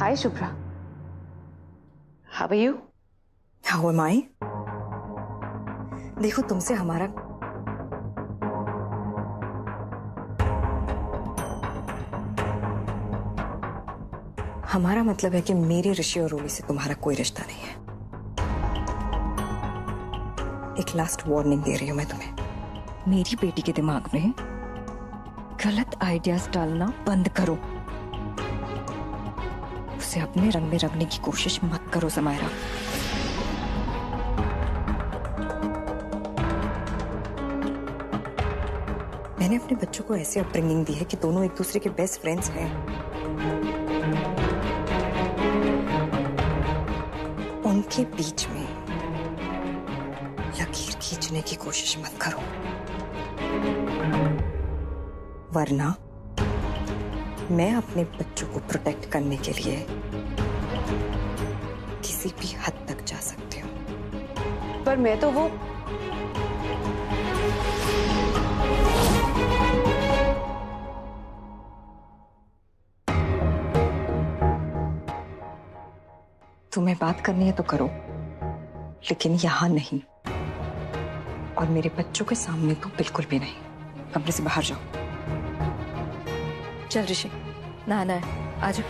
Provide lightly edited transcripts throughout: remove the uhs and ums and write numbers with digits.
Hi, Shubhra. How are you? How am I? देखो तुमसे हमारा मतलब है कि मेरी ऋषि और रोली से तुम्हारा कोई रिश्ता नहीं है। एक लास्ट वार्निंग दे रही हूं मैं तुम्हें। मेरी बेटी के दिमाग में गलत आइडियाज डालना बंद करो। उसे अपने रंग में रंगने की कोशिश मत करो समायरा। मैंने अपने बच्चों को ऐसे अपब्रिंगिंग दी है कि दोनों एक दूसरे के बेस्ट फ्रेंड्स हैं। उनके बीच में लकीर खींचने की कोशिश मत करो, वरना मैं अपने बच्चों को प्रोटेक्ट करने के लिए किसी भी हद तक जा सकती हूँ। पर मैं तो वो तुम्हें बात करनी है तो करो, लेकिन यहां नहीं, और मेरे बच्चों के सामने तो बिल्कुल भी नहीं। कमरे से बाहर जाओ। चल ऋषि, नहाना है, आ जाओ।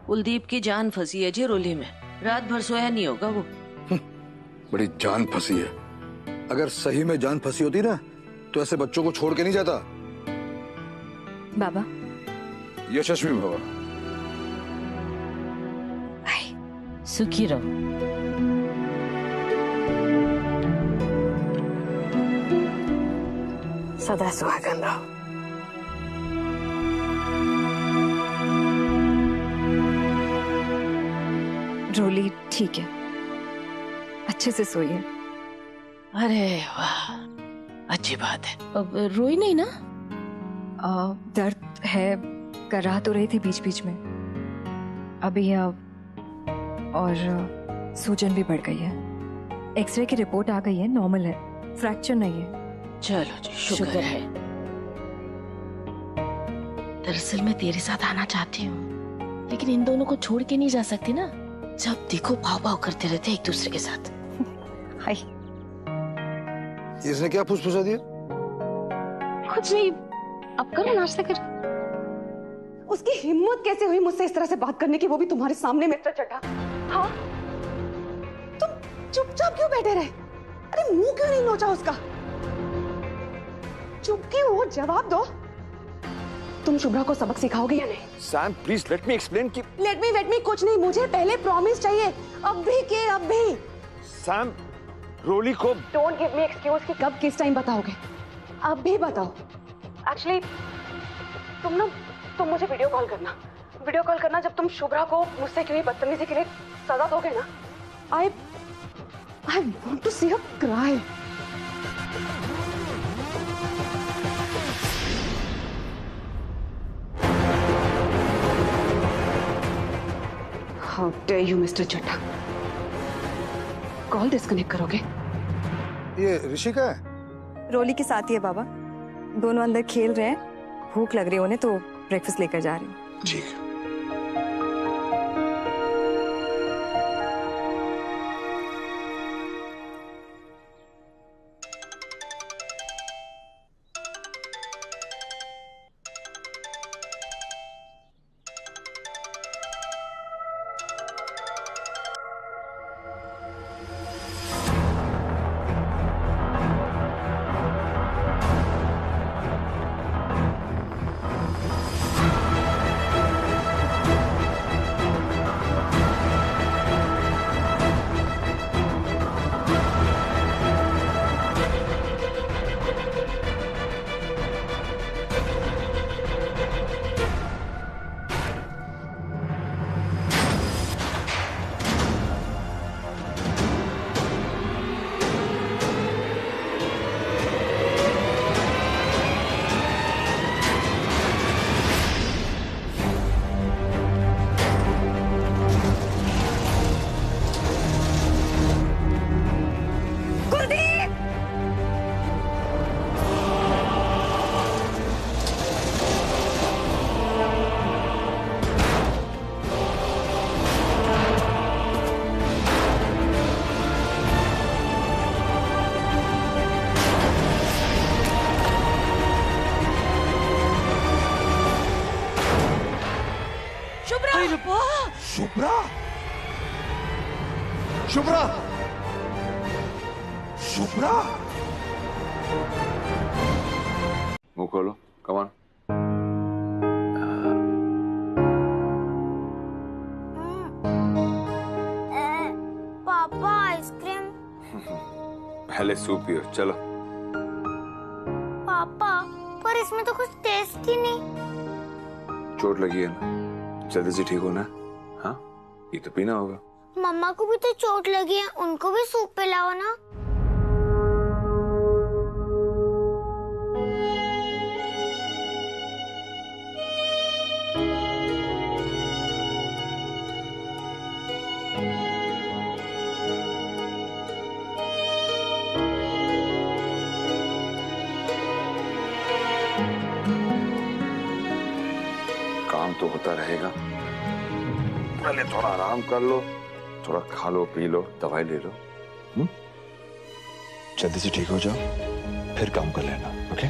कुलदीप की जान फंसी है जी रोली में, रात भर सोया नहीं होगा वो। बड़ी जान फंसी है। अगर सही में जान फंसी होती ना तो ऐसे बच्चों को छोड़ के नहीं जाता। बाबा यशस्वी भव। सुखी रहो। सदा सुहागन रहो। रोली ठीक है, अच्छे से सोइए। अरे वाह, अच्छी बात है। अब रोई नहीं ना? दर्द है, कराह तो रही थी बीच बीच में। अभी और सूजन भी बढ़ गई है। एक्सरे की रिपोर्ट आ गई है, नॉर्मल है, फ्रैक्चर नहीं है। चलो जी, शुक्र है। दरअसल मैं तेरे साथ आना चाहती हूँ, लेकिन इन दोनों को छोड़ के नहीं जा सकती ना। जब देखो भाव भाव करते रहते एक दूसरे के साथ। हाय, इसने क्या फुसफुसा दिया? कुछ नहीं, अब करो नाश्ता कर। उसकी हिम्मत कैसे हुई मुझसे इस तरह से बात करने की, वो भी तुम्हारे सामने मिस्टर चड्ढा। हाँ, तुम चुपचाप क्यों बैठे रहे? अरे मुंह क्यों नहीं नोचा उसका? चुप क्यों हो? जवाब दो। तुम शुभ्रा को सबक सिखाओगे या नहीं? Sam please let me explain कि लेट मी कुछ नहीं, मुझे पहले प्रॉमिस चाहिए। अब भी सैम रोली को डोंट गिव मी एक्सक्यूज कि कब किस टाइम बताओगे। अब भी बताओ। एक्चुअली तुम मुझे वीडियो कॉल करना जब तुम शुभ्रा को मुझसे की हुई बदतमीजी के लिए सजा दोगे ना। I want to see her cry. How dare you mister Chadha. Call disconnect करोगे? ये ऋषि का है? रोली के साथ ही है बाबा, दोनों अंदर खेल रहे हैं। भूख लग रही है उन्हें तो ब्रेकफास्ट लेकर जा रही हूँ। ठीक है। शुभ्रा शुभ्रा शुभ्रा शुभ्रा मुंह खोलो, कम ऑन। पापा आइसक्रीम। पहले सूप पियो, चलो। पापा पर इसमें तो कुछ टेस्ट ही नहीं। चोट लगी है ना, जल्दी से ठीक होना। हाँ, ये तो पीना होगा। मम्मा को भी तो चोट लगी है, उनको भी सूप पिलाओ ना। काम तो होता रहेगा, पहले थोड़ा आराम कर लो, थोड़ा खा लो, पी लो, दवाई ले लो। जल्दी से ठीक हो जाओ, फिर काम कर लेना। ओके?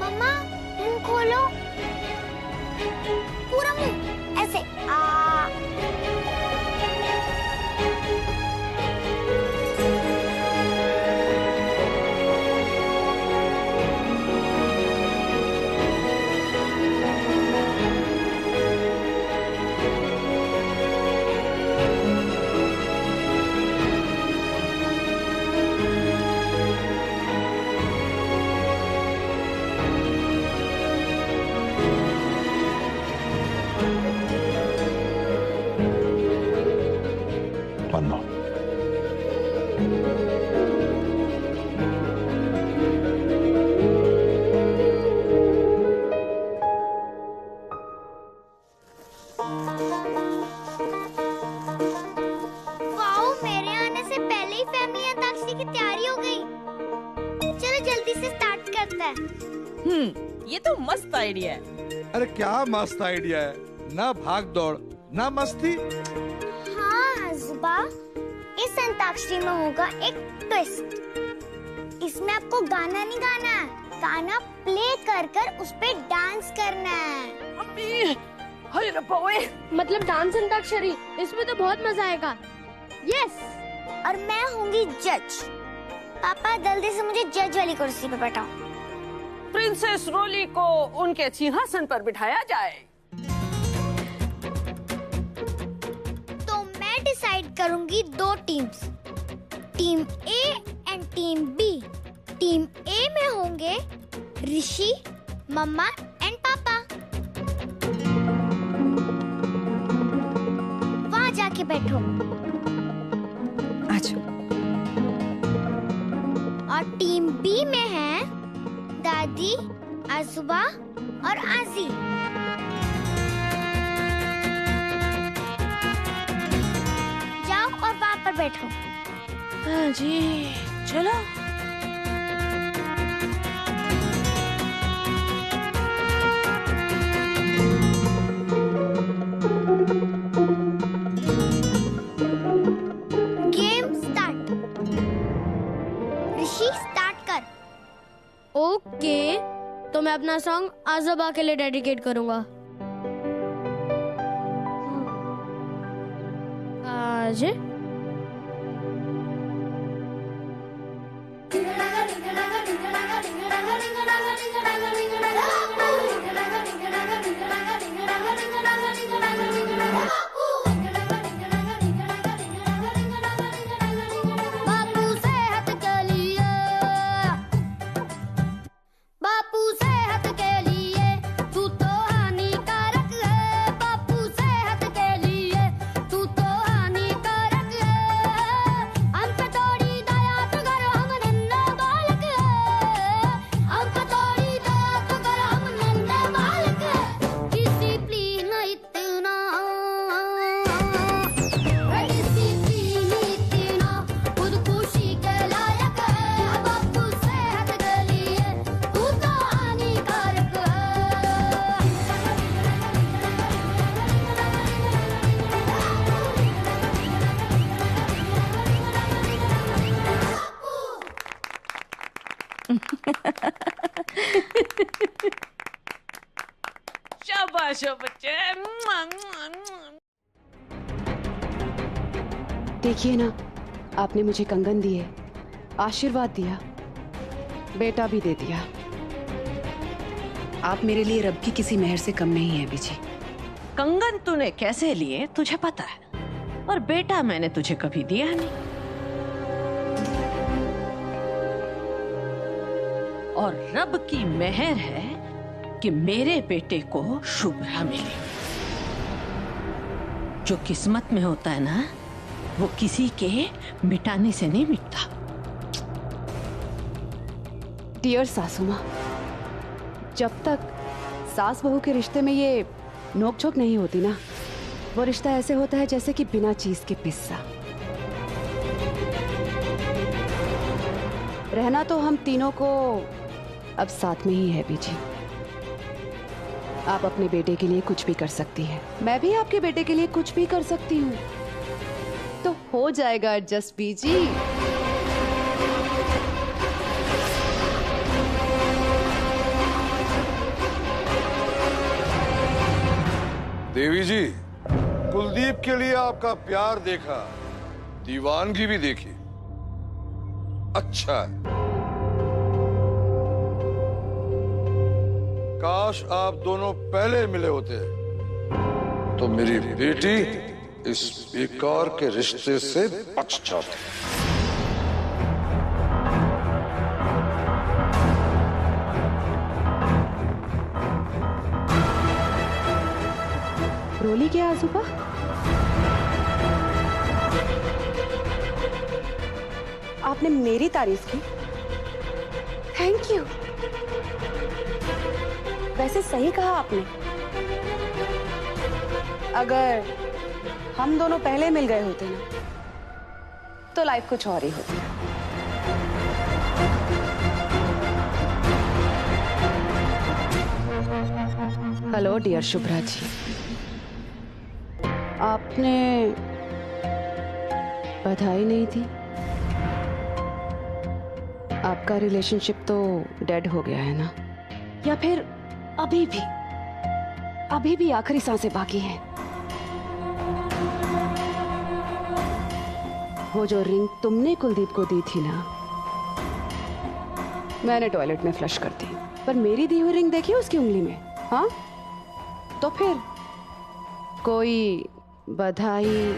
मम्मा मुंह खोलो, पूरा मुंह ऐसे। वाओ, मेरे आने से पहले ही फैमिली अंताक्षरी की तैयारी हो गई। चलो जल्दी से स्टार्ट करते हैं। ये तो मस्त आइडिया है। अरे क्या मस्त आइडिया है, ना भाग दौड़ ना मस्ती। हाँ जुबा, इस अंताक्षरी में होगा एक ट्विस्ट। इसमें आपको गाना नहीं गाना है, गाना प्ले कर कर उस पे डांस करना है। हाय रब्बा ओए, मतलब डांस अंताक्षरी, इसमें तो बहुत मजा आएगा। यस। और मैं होंगी जज। पापा जल्दी से मुझे जज वाली कुर्सी पे बैठाओ। प्रिंसेस रोली को उनके सिंहासन पर बिठाया जाए। तो मैं डिसाइड करूंगी दो teams, team A and team B. Team A में होंगे ऋषि, मम्मा एंड पापा। वहाँ जाके बैठो। अच्छा। और टीम बी में है दादी, आजुबा और आजी। जाओ और वहाँ पर बैठो। हाँ जी, चलो। Game start. ऋषि स्टार्ट कर। ओके, तो मैं अपना सॉन्ग आज़बा के लिए डेडिकेट करूंगा। आज बापू सेहत के लिए, बापू सेहत के लिए तू तो हानिकारक है। बापू सेहत के लिए तू तो हानिकारक शाबाश हो बच्चे। देखिए ना, आपने मुझे कंगन दिए, आशीर्वाद दिया, बेटा भी दे दिया। आप मेरे लिए रब की किसी मेहर से कम नहीं है अभी जी। कंगन तूने कैसे लिए तुझे पता है, और बेटा मैंने तुझे कभी दिया नहीं। और रब की मेहर है कि मेरे बेटे को शुभ्रा मिले। जो किस्मत में होता है ना, वो किसी के मिटाने से नहीं मिटता। डियर सासू माँ, जब तक सास बहू के रिश्ते में ये नोकझोंक नहीं होती ना, वो रिश्ता ऐसे होता है जैसे कि बिना चीज के पिज्जा। रहना तो हम तीनों को अब साथ में ही है बीजी। आप अपने बेटे के लिए कुछ भी कर सकती हैं, मैं भी आपके बेटे के लिए कुछ भी कर सकती हूँ, तो हो जाएगा एडजस्ट बीजी। देवी जी, कुलदीप के लिए आपका प्यार देखा, दीवानगी भी देखी। अच्छा है, काश आप दोनों पहले मिले होते तो मेरी बेटी इस बेकार के रिश्ते से बच जाती। रोली क्या आजूबा? आपने मेरी तारीफ की, थैंक यू। वैसे सही कहा आपने, अगर हम दोनों पहले मिल गए होते ना, तो लाइफ कुछ और ही होती। हेलो डियर शुभ्रा जी, आपने बधाई नहीं दी। आपका रिलेशनशिप तो डेड हो गया है ना, या फिर अभी भी आखिरी सांसें बाकी हैं? वो जो रिंग तुमने कुलदीप को दी थी ना, मैंने टॉयलेट में फ्लश कर दी, पर मेरी दी हुई रिंग देखी उसकी उंगली में। हाँ, तो फिर कोई बधाई,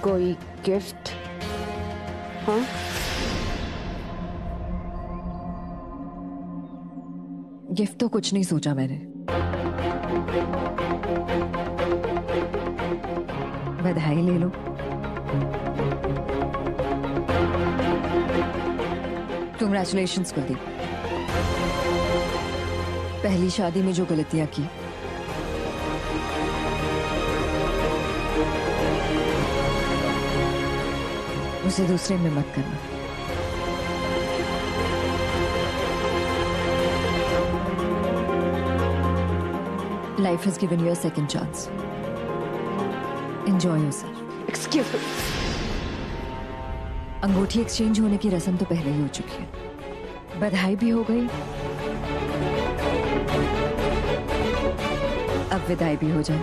कोई गिफ्ट? हाँ, गिफ्ट तो कुछ नहीं सोचा मैंने, बधाई ले लो। कांग्रेचुलेशंस कुलदीप, पहली शादी में जो गलतियां की उसे दूसरे में मत करना। Life has given you a second chance. Enjoy yourself. Excuse me. अंगूठी एक्सचेंज होने की रस्म तो पहले ही हो चुकी है, बधाई भी हो गई, अब विदाई भी हो जाए।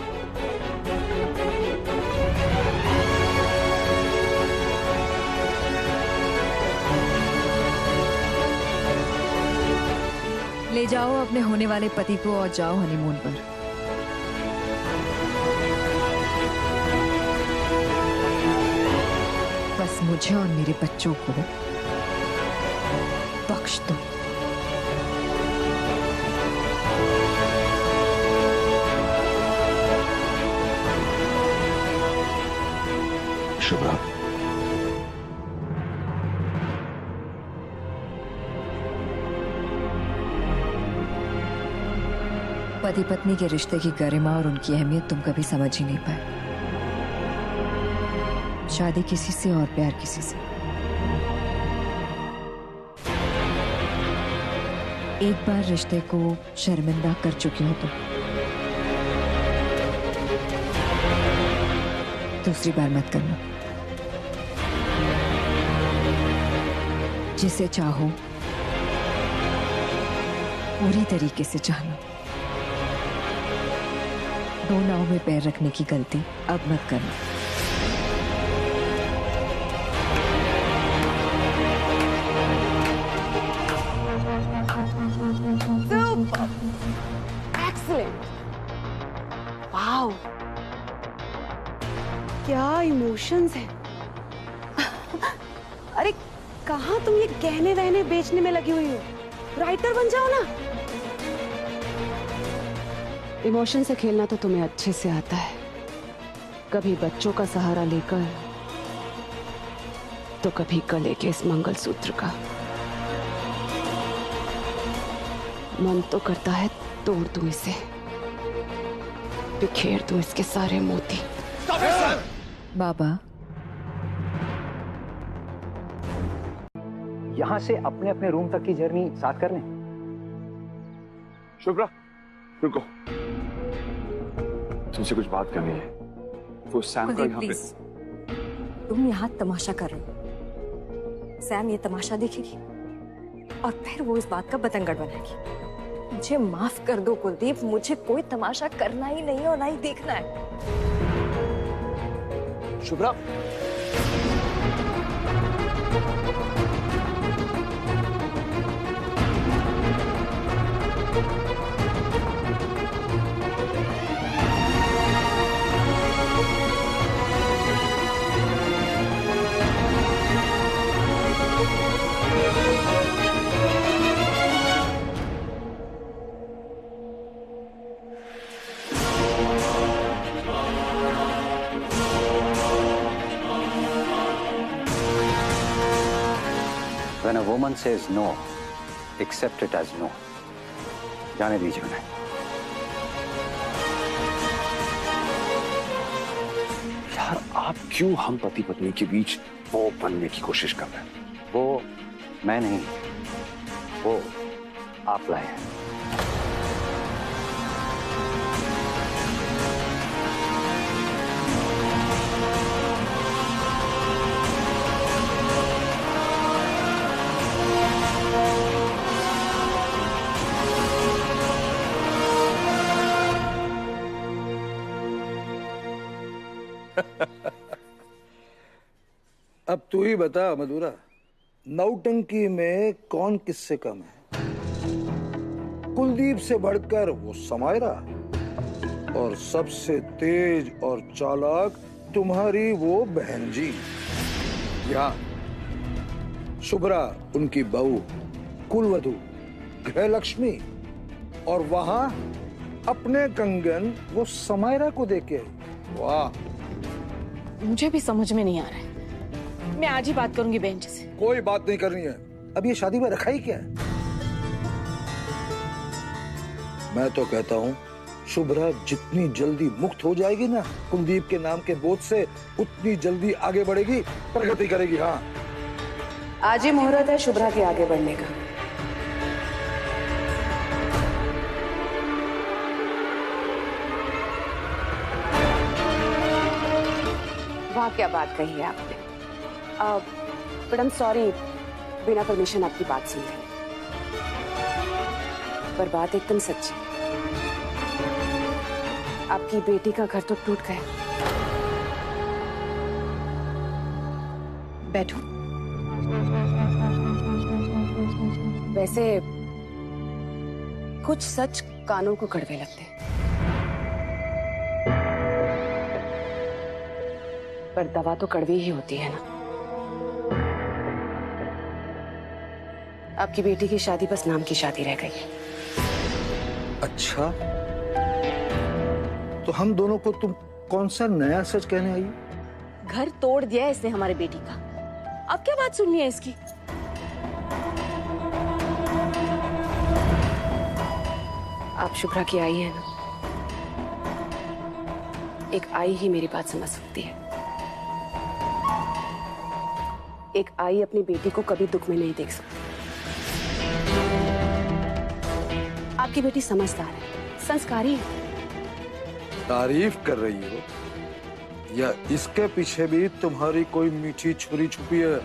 ले जाओ अपने होने वाले पति को और जाओ हनीमून पर। बस मुझे और मेरे बच्चों को बख्श दो। शुभ्रा, पति पत्नी के रिश्ते की गरिमा और उनकी अहमियत तुम कभी समझ ही नहीं पाए। शादी किसी से और प्यार किसी से। एक बार रिश्ते को शर्मिंदा कर चुकी हो तो दूसरी बार मत करना। जिसे चाहो पूरी तरीके से चाहना, दो नाव में पैर रखने की गलती अब मत करना। एक्सीलेंट, वाओ, क्या इमोशंस हैं। अरे कहाँ तुम ये गहने वहने बेचने में लगी हुई हो, राइटर बन जाओ ना। इमोशन से खेलना तो तुम्हें अच्छे से आता है, कभी बच्चों का सहारा लेकर तो कभी गले के इस मंगलसूत्र का। मन तो करता है तोड़ दूं इसे, बिखेर दूं इसके सारे मोती। बाबा, यहां से अपने अपने रूम तक की जर्नी साथ कर लें। शुभ्रा, रुको, तुमसे कुछ बात करनी है। वो सैम का यहाँ पे। तुम यहाँ तमाशा कर रहे हो। सैम ये तमाशा देखेगी और फिर वो इस बात का बतंगड़ बनाएगी। मुझे माफ कर दो कुलदीप, मुझे कोई तमाशा करना ही नहीं और ना ही देखना है। Shubhra, When a woman says no, accept it as no. जाने दीजिए उन्हें। यार, आप क्यों हम पति पत्नी के बीच वो बनने की कोशिश कर रहे हैं? वो मैं नहीं, वो आप लाए हैं। अब तू ही बता मधुरा, नौटंकी में कौन किससे कम है? कुलदीप से बढ़कर वो समायरा, और सबसे तेज और चालाक तुम्हारी वो बहन जी। यहाँ शुभ्रा उनकी बहू, कुलवधू, गृहलक्ष्मी, और वहां अपने कंगन वो समायरा को देके। वाह, मुझे भी समझ में नहीं आ रहा है। मैं आज ही बात करूंगी बहन जी से। कोई बात नहीं करनी है। अब ये शादी में रखा ही क्या है? मैं तो कहता हूँ शुभ्रा जितनी जल्दी मुक्त हो जाएगी ना कुलदीप के नाम के बोझ से, उतनी जल्दी आगे बढ़ेगी, प्रगति करेगी। हाँ, आज ही मुहूर्त है शुभ्रा के आगे बढ़ने का। वाह, क्या बात कही है आपने। बट आई एम सॉरी, बिना परमिशन आपकी बात सुन रही, पर बात एकदम सच्ची। आपकी बेटी का घर तो टूट गया। बैठो। वैसे कुछ सच कानों को कड़वे लगते हैं, पर दवा तो कड़वी ही होती है ना। आपकी बेटी की शादी बस नाम की शादी रह गई है। अच्छा, तो हम दोनों को तुम कौन सा नया सच कहने आई? घर तोड़ दिया है इसने हमारे बेटी का। अब क्या बात सुननी है इसकी? आप शुभ्रा की आई है ना, एक आई ही मेरी बात समझ सकती है। एक आई अपनी बेटी को कभी दुख में नहीं देख सकती। आपकी बेटी समझदार है, संस्कारी है। तारीफ कर रही हो या इसके पीछे भी तुम्हारी कोई मीठी छुरी छुपी है?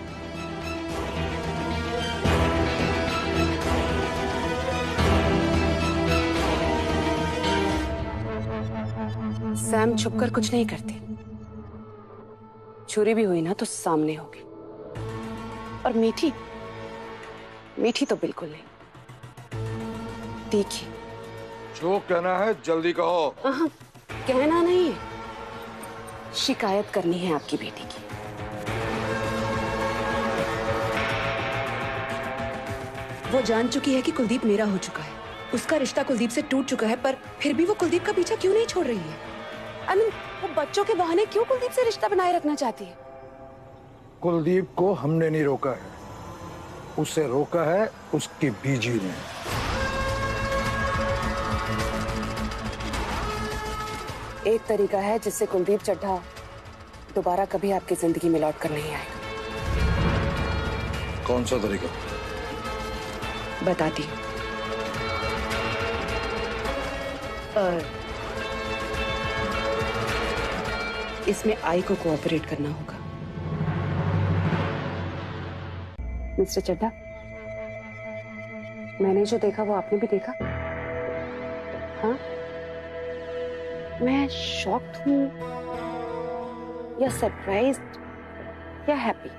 सैम छुपकर कुछ नहीं करती। चोरी भी हुई ना तो सामने होगी। और मीठी, मीठी तो बिल्कुल नहीं। देखिए, जो कहना है जल्दी कहो। कहना नहीं है, शिकायत करनी है आपकी बेटी की। वो जान चुकी है कि कुलदीप मेरा हो चुका है, उसका रिश्ता कुलदीप से टूट चुका है, पर फिर भी वो कुलदीप का पीछा क्यों नहीं छोड़ रही है? I mean, वो बच्चों के बहाने क्यों कुलदीप से रिश्ता बनाए रखना चाहती है? कुलदीप को हमने नहीं रोका है, उसे रोका है उसकी बीजी ने। एक तरीका है जिससे कुलदीप चड्ढा दोबारा कभी आपकी जिंदगी में लौट कर नहीं आएगा। कौन सा तरीका? बताती हूँ। इसमें आई को कोऑपरेट करना होगा। मिस्टर चड्ढा, मैंने जो देखा वो आपने भी देखा? हाँ? मैं शॉक्ड हूँ या सरप्राइज्ड या हैप्पी?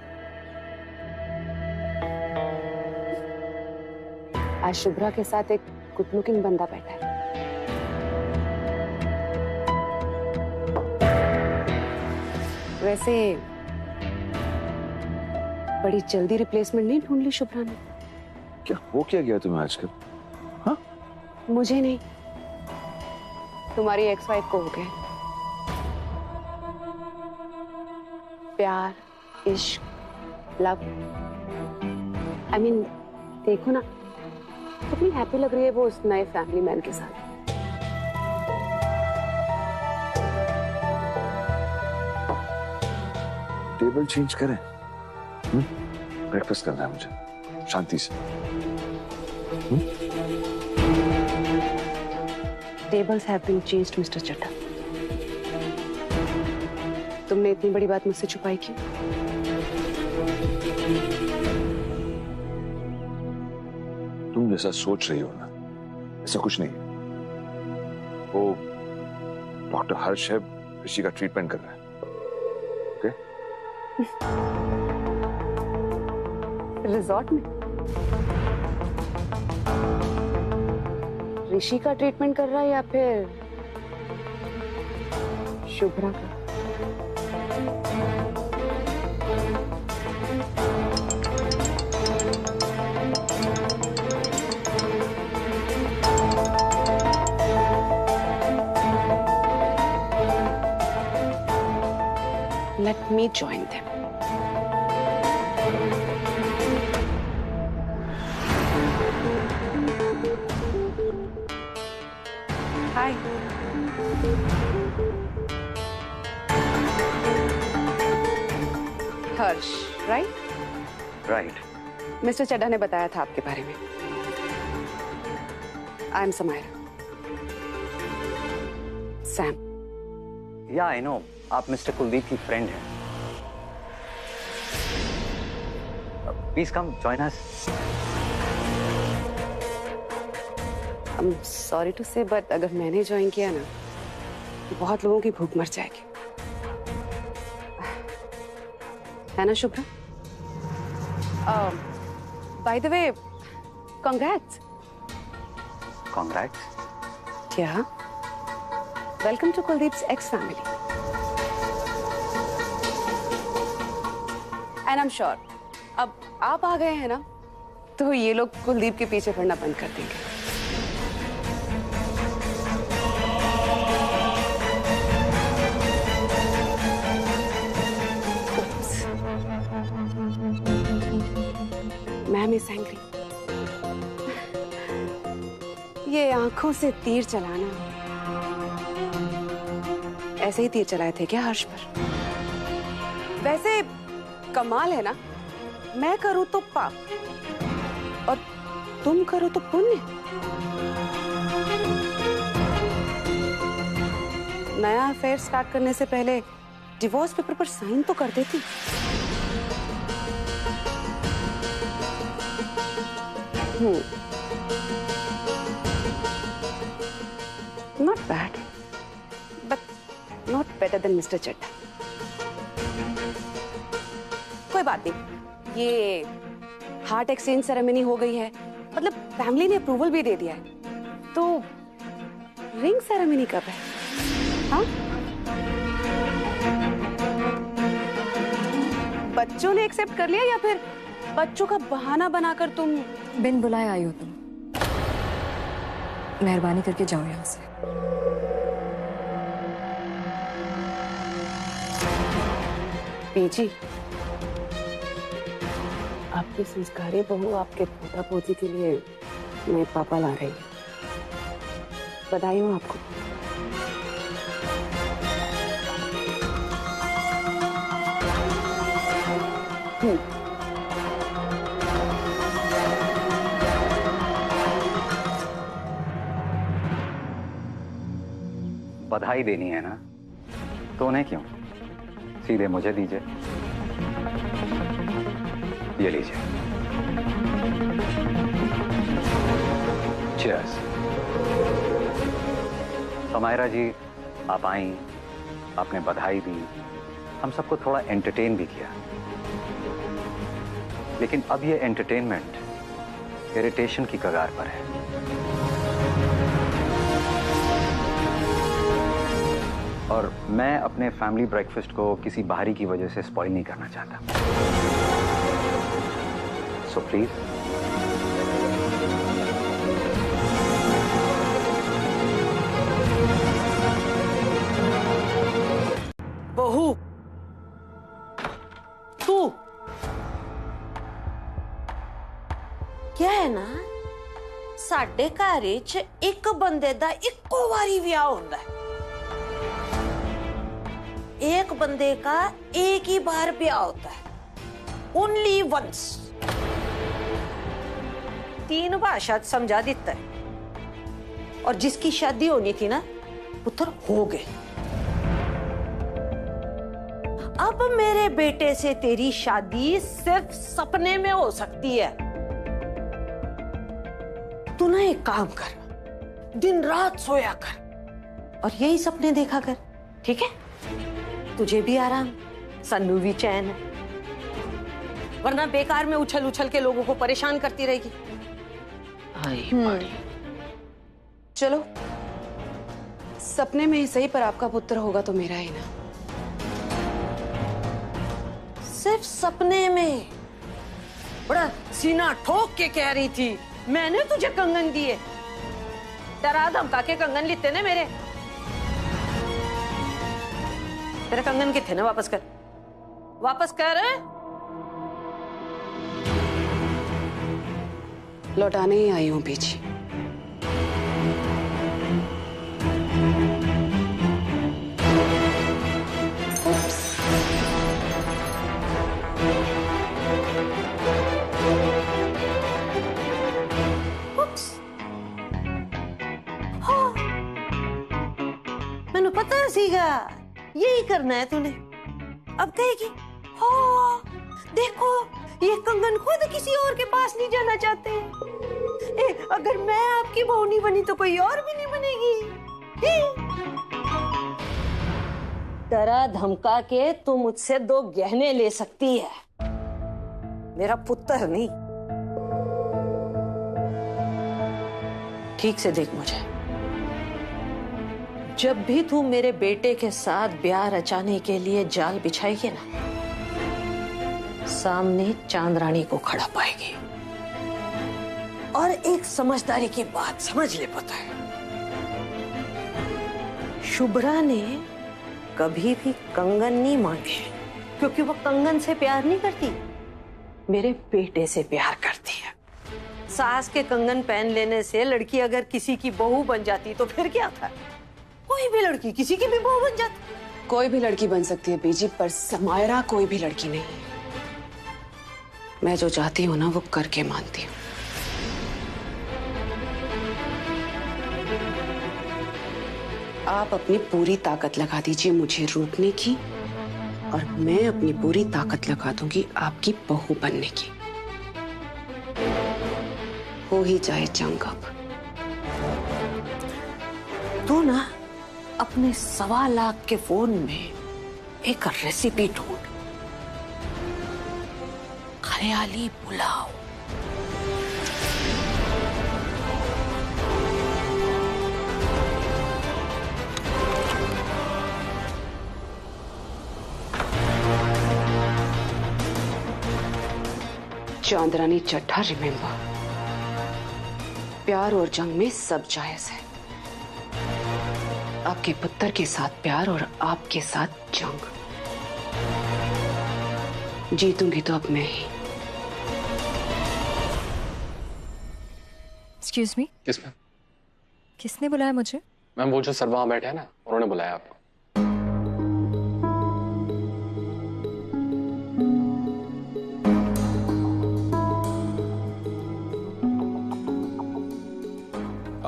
आज शुभ्रा के साथ एक गुड लुकिंग बंदा बैठा है। वैसे बड़ी जल्दी रिप्लेसमेंट नहीं ढूंढ ली शुभ्रा ने? क्या हो क्या गया तुम्हें आजकल? हाँ? मुझे नहीं, तुम्हारी एक्स वाइफ को हो गया। प्यार, इश्क, लव, आई मीन देखो ना, कितनी हैप्पी लग रही है वो उस नए फैमिली मैन के साथ। टेबल चेंज करें? ब्रेकफास्ट करना है मुझे शांति से। Tables have been changed, mister Chadha. तुमने इतनी बड़ी बात मुझसे छुपाई क्यों? तुम जैसा सोच रही हो ना, ऐसा कुछ नहीं है। वो डॉक्टर हर्ष है, ऋषि का ट्रीटमेंट कर रहा है। ओके? रिजॉर्ट में ऋषि का ट्रीटमेंट कर रहा है या फिर शुभ्रा का? Let me join them. Hi. हर्ष, right? Right. मिस्टर चड्ढा ने बताया था आपके बारे में। I am Samaira. सैम। या आई नो, आप मिस्टर कुलदीप की फ्रेंड हैं। Please come join us. I'm sorry to say, but अगर मैंने ज्वाइन किया ना तो बहुत लोगों की भूख मर जाएगी, है ना Shubhra? By the way, congrats. Congrats. Yeah. Welcome to Kuldeep's ex-family. And I'm sure, अब आप आ गए हैं ना, तो ये लोग कुलदीप के पीछे पड़ना बंद कर देंगे। Ma'am is angry. ये आंखों से तीर चलाना, ऐसे ही तीर चलाए थे क्या हर्ष पर? वैसे कमाल है ना, मैं करूं तो पाप और तुम करो तो पुण्य। नया अफेयर स्टार्ट करने से पहले डिवोर्स पेपर पर साइन तो कर देती। Not bad, but not better than mister Chadha. कोई बात नहीं, ये हार्ट एक्सचेंज सेरेमनी हो गई है, मतलब फैमिली ने अप्रूवल भी दे दिया है, तो रिंग सेरेमनी कब है? हाँ, बच्चों ने एक्सेप्ट कर लिया या फिर बच्चों का बहाना बनाकर तुम बिन बुलाए आई हो तुम? मेहरबानी करके जाओ यहाँ से। पीजी, आपकी संस्कारी बहू आपके पोता पोती के लिए नए पापा ला रही है। बधाई हो आपको। बधाई देनी है ना, तो उन्हें क्यों, सीधे मुझे दीजिए। ये लीजिए। चीयर्स। समायरा जी, आप आई, आपने बधाई दी, हम सबको थोड़ा एंटरटेन भी किया, लेकिन अब ये एंटरटेनमेंट इरिटेशन की कगार पर है। और मैं अपने फैमिली ब्रेकफास्ट को किसी बाहरी की वजह से स्पॉइल नहीं करना चाहता। सो प्लीज बहू, तू क्या है ना, साडे घर च एक बंदे दा इक्को वारी विआह होंदा है। एक बंदे का एक ही बार ब्याह होता है, ओनली वंस। 3 भाषा समझा देता है, और जिसकी शादी होनी थी ना, पुत्र हो गए। अब मेरे बेटे से तेरी शादी सिर्फ सपने में हो सकती है। तू ना एक काम कर, दिन रात सोया कर और यही सपने देखा कर, ठीक है? तुझे भी आराम, सन्नू भी चैन है, वरना बेकार में उछल उछल के लोगों को परेशान करती रहेगी। चलो, सपने में ही सही, पर आपका पुत्र होगा तो मेरा ही ना। सिर्फ सपने में? बड़ा सीना ठोक के कह रही थी मैंने तुझे कंगन दिए, डरा धमका के कंगन लेते ने मेरे। तेरे कंगन किथे ना, वापस कर, वापस कर। लौटाने ही आई हूं पीछे। मैंने पता सीगा यही करना है तूने। अब कहेगी हाँ देखो, ये कंगन खुद किसी और के पास नहीं जाना चाहते। अगर मैं आपकी बहू नहीं बनी तो कोई और भी नहीं बनेगी। डरा धमका के तू मुझसे 2 गहने ले सकती है, मेरा पुत्र नहीं। ठीक से देख मुझे, जब भी तू मेरे बेटे के साथ ब्याह रचाने के लिए जाल बिछाएगी ना, सामने चांदरानी को खड़ा पाएगी। और एक समझदारी की बात समझ ले, पता है, शुभ्रा ने कभी भी कंगन नहीं मांगे, क्योंकि वो कंगन से प्यार नहीं करती, मेरे बेटे से प्यार करती है। सास के कंगन पहन लेने से लड़की अगर किसी की बहू बन जाती तो फिर क्या था? कोई भी लड़की किसी की भी बहू बन जाती। कोई भी लड़की बन सकती है बीजी, पर समायरा कोई भी लड़की नहीं है। मैं जो चाहती हूँ ना, वो करके मानती हूँ। आप अपनी पूरी ताकत लगा दीजिए मुझे रोकने की, और मैं अपनी पूरी ताकत लगा दूंगी आपकी बहू बनने की। हो ही जाए जंग अब। तू ना अपने 1.25 लाख के फोन में एक रेसिपी ढूंढ, खयाली पुलाव। चांदरानी चड्ढा, रिमेंबर, प्यार और जंग में सब जायज है। आपके पुत्र के साथ प्यार और आपके साथ जंग। जीतूंगी तो अब मैं ही। एक्सक्यूज मी, किस में? किसने बुलाया मुझे? मैम वो जो सर वहां बैठे हैं ना, उन्होंने बुलाया आपको।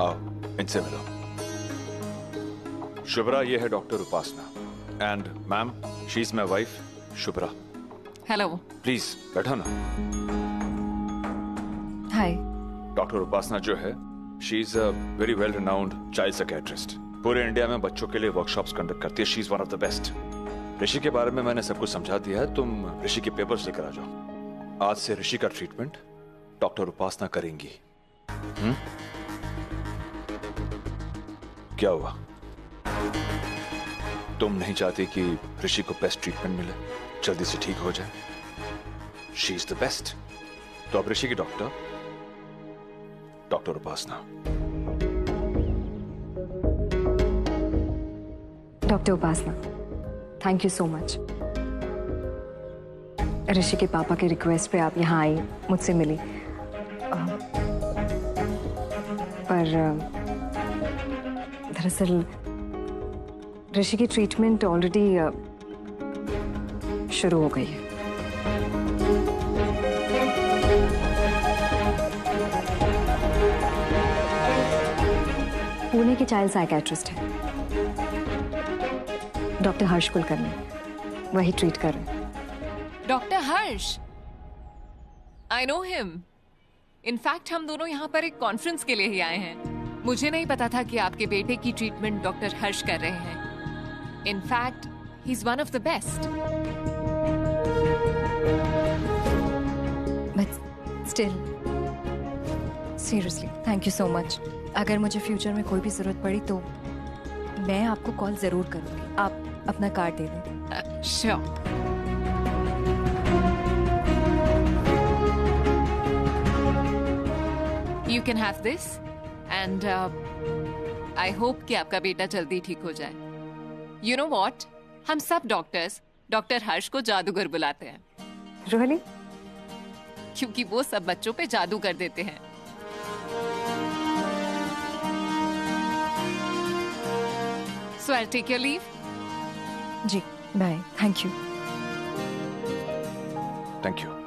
आओ, इनसे मिलो। शुभ्रा, ये है doctor Upasana, and ma'am, she is my wife Shubhra. Hello. Please बैठो ना। हाय। डॉक्टर उपासना जो है, she is a very well renowned child psychiatrist. पूरे इंडिया में बच्चों के लिए वर्कशॉप्स कंडक्ट करती है। She is one of the best. Rishi के बारे में मैंने सब कुछ समझा दिया है। तुम ऋषि के पेपर्स लेकर आ जाओ। आज से ऋषि का ट्रीटमेंट डॉक्टर उपासना करेंगी। क्या हुआ? तुम नहीं चाहती कि ऋषि को बेस्ट ट्रीटमेंट मिले, जल्दी से ठीक हो जाए? She is the best. तो अब ऋषि की doctor Upasana. Doctor Upasana, thank you so much. Rishi के पापा के रिक्वेस्ट पे आप यहाँ आई, मुझसे मिली। पर दरअसल ऋषि की ट्रीटमेंट ऑलरेडी शुरू हो गई है। पुणे के चाइल्ड साइकियाट्रिस्ट हैं, डॉक्टर हर्ष कुलकर्णी, वही ट्रीट कर रहे हैं। Doctor Harsh, I know him. In fact हम दोनों यहाँ पर एक कॉन्फ्रेंस के लिए ही आए हैं। मुझे नहीं पता था कि आपके बेटे की ट्रीटमेंट डॉक्टर हर्ष कर रहे हैं। In fact he is one of the best. But still, seriously thank you so much. अगर मुझे फ्यूचर में कोई भी जरूरत पड़ी तो मैं आपको कॉल जरूर करूंगी। आप अपना कार्ड दे दें। Sure. You can have this and I hope कि आपका बेटा जल्दी ठीक हो जाए। You know what? हम सब डॉक्टर्स डॉक्टर हर्ष को जादूगर बुलाते हैं। Really? क्योंकि वो सब बच्चों पे जादू कर देते हैं। So I'll take your leave. जी, bye. Thank you. Thank you.